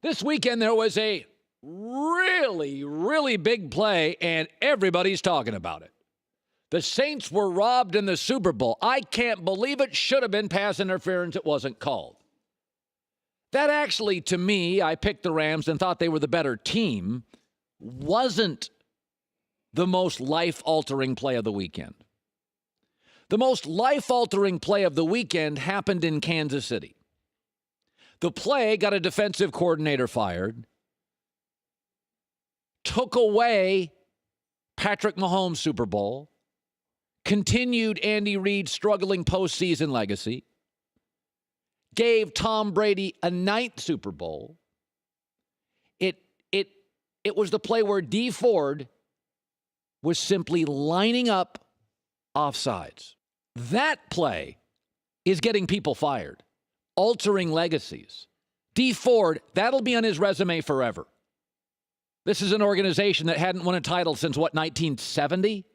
This weekend, there was a really, really big play, and everybody's talking about it. The Saints were robbed in the Super Bowl. I can't believe it. Should have been pass interference. It wasn't called. That actually, to me, I picked the Rams and thought they were the better team, wasn't the most life-altering play of the weekend. The most life-altering play of the weekend happened in Kansas City. The play got a defensive coordinator fired, took away Patrick Mahomes' Super Bowl, continued Andy Reid's struggling postseason legacy, gave Tom Brady a 9th Super Bowl. It was the play where Dee Ford was simply lining up offsides. That play is getting people fired, altering legacies. Dee Ford, that'll be on his resume forever. This is an organization that hadn't won a title since, 1970?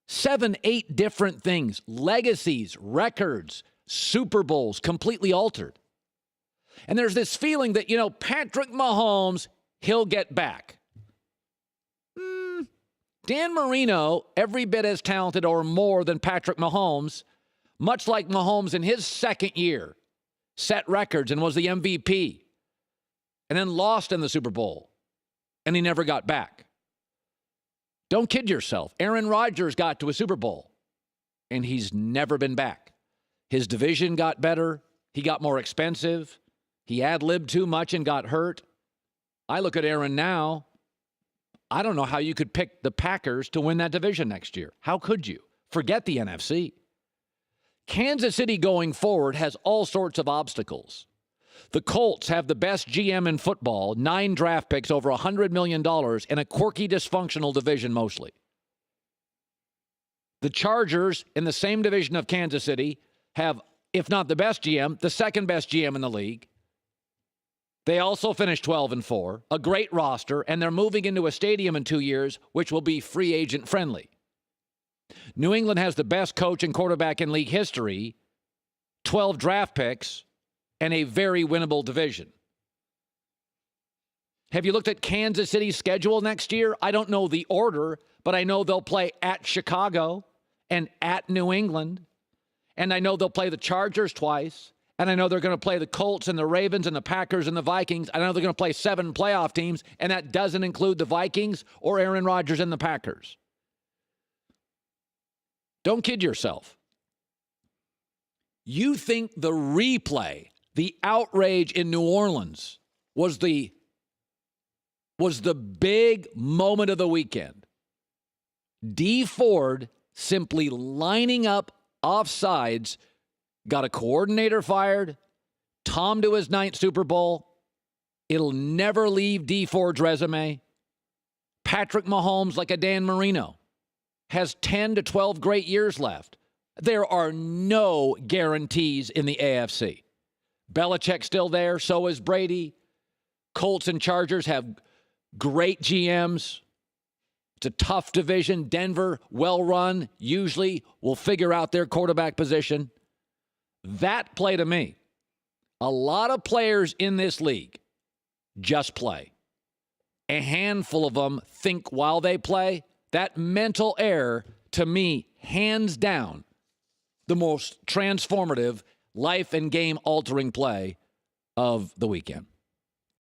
7, 8 different things, legacies, records, Super Bowls, completely altered. And there's this feeling that, Patrick Mahomes, he'll get back. Dan Marino, every bit as talented or more than Patrick Mahomes, much like Mahomes in his second year, set records and was the MVP, and then lost in the Super Bowl, and he never got back. Don't kid yourself. Aaron Rodgers got to a Super Bowl, and he's never been back. His division got better. He got more expensive. He ad-libbed too much and got hurt. I look at Aaron now. I don't know how you could pick the Packers to win that division next year. How could you? Forget the NFC. Kansas City going forward has all sorts of obstacles. The Colts have the best GM in football, 9 draft picks, over $100 million, in a quirky, dysfunctional division mostly. The Chargers, in the same division of Kansas City, have, if not the best GM, the second best GM in the league. They also finished 12-4, a great roster, and they're moving into a stadium in 2 years, which will be free agent friendly. New England has the best coach and quarterback in league history, 12 draft picks, and a very winnable division. Have you looked at Kansas City's schedule next year? I don't know the order, but I know they'll play at Chicago and at New England. And I know they'll play the Chargers twice. And I know they're going to play the Colts and the Ravens and the Packers and the Vikings. I know they're going to play 7 playoff teams, and that doesn't include the Vikings or Aaron Rodgers and the Packers. Don't kid yourself. You think the replay, the outrage in New Orleans was the big moment of the weekend. Dee Ford simply lining up offsides, got a coordinator fired, Tom to his 9th Super Bowl. It'll never leave Dee Ford's resume. Patrick Mahomes, like a Dan Marino, has 10 to 12 great years left. There are no guarantees in the AFC. Belichick's still there, so is Brady. Colts and Chargers have great GMs. It's a tough division. Denver, well run, usually will figure out their quarterback position. That play to me, a lot of players in this league just play. A handful of them think while they play. That mental error, to me, hands down, the most transformative, life and game altering play of the weekend.